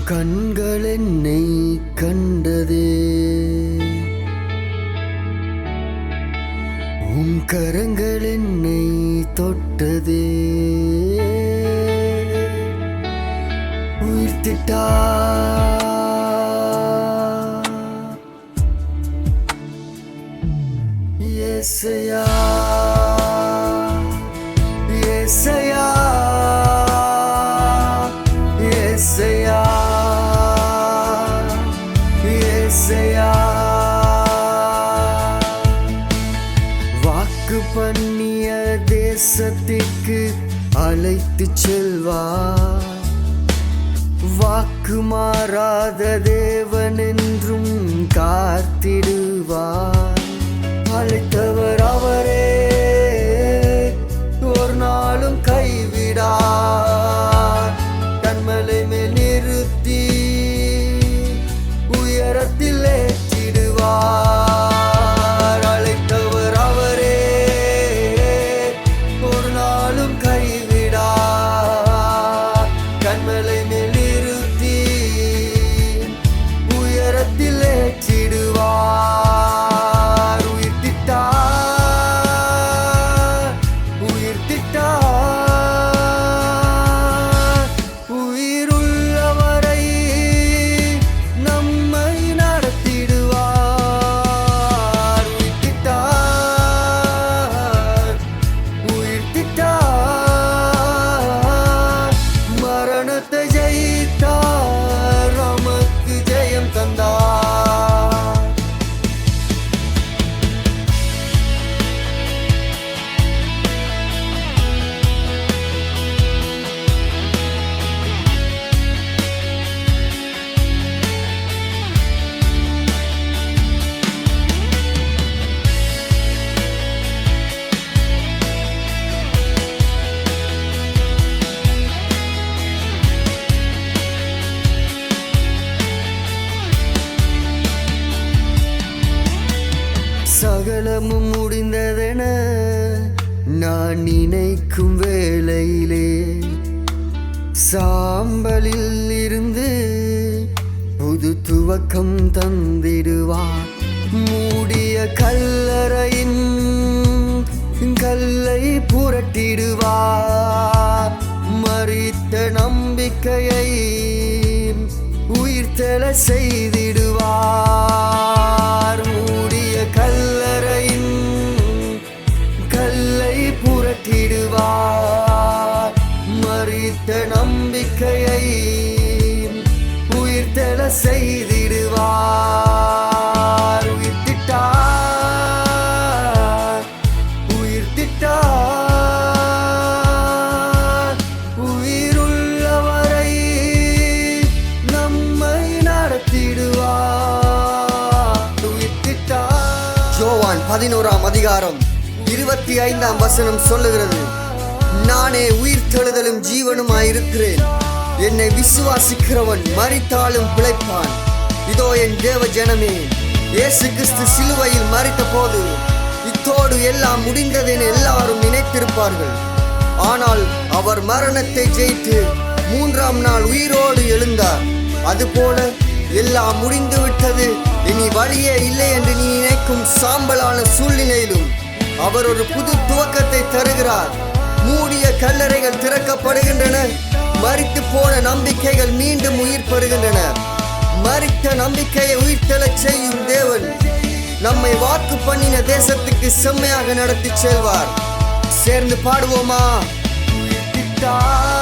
கண்கள் என்னை கண்டதே, உன் கரங்கள் என்னை தொட்டதே. உயிர்த்திட்டா ஏசையா, ஏசையா, ஏசையா, ஏசையா. வாக்கு பண்ணிய தேசத்திற்கு அழைத்து செல்வார். வாக்கு மாறாத தேவன் என்றும் காத்திடுவார். அழைத்தவர் அவரே, ஒரு நாளும் கைவிடார். கண்மலை மேல் நிறுத்தி உயரத்தில் ஏற்றிடுவார். அழைத்தவர் அவரே, ஒரு நாளும் கைவிடார். கண்மலை மேல் நிறுத்தி உயரத்தில் ஏற்றிடுவார். சகலமும் முடிந்ததென நான் நினைக்கும் வேளையிலே, சாம்பலில் இருந்து புது துவக்கம் தந்திடுவார். மூடிய கல்லறையின் கல்லை புரட்டிடுவார். மரித்த நம்பிக்கையை உயிர்த்தெழ செய்திடுவார். மூடிய கல்லறையின் கல்லை புரட்டிடுவார். மரித்த நம்பிக்கையை உயிர்த்தெழ செய்திடுவார். உயிர்த்திட்டார், உயிர்த்திட்டார். உயிருள்ளவரை நம்மை நடத்திடுவார். உயிர்த்திட்டார். யோவான் 11ஆம் அதிகாரம் 25ஆம் வசனம் சொல்லுகிறது, நானே உயிர்த்தெழுதலும் ஜீவனுமாயிருக்கிறேன். என்னை விசுவாசிக்கிறவன் மரித்தாலும் பிழைப்பான். இதோ என் தேவ ஜனமே, இயேசு கிறிஸ்து சிலுவையில் மரித்த போது இத்தோடு எல்லாம் முடிந்ததென எல்லாரும் நினைத்திருப்பார்கள். ஆனால் அவர் மரணத்தை ஜெயித்து 3ஆம் நாள் உயிரோடு எழுந்தார். அதுபோல எல்லாம் முடிந்து விட்டது, இனி வழியே இல்லை என்று நீ நினைக்கும் சாம்பலான சூழ்நிலையிலும் அவர் ஒரு புது துவக்கத்தை தருகிறார். மூடிய கல்லறைகள் திறக்கப்படுகின்றன. மரித்து போன நம்பிக்கைகள் மீண்டும் உயிர் பெறுகின்றன. மரித்த நம்பிக்கையை உயிர்த்தெழச் செய்யும் தேவன் நம்மை வாக்கு பண்ணின தேசத்துக்கு செம்மையாக நடத்தி செல்வார். சேர்ந்து பாடுவோமா? உயிர்த்திட்டார்.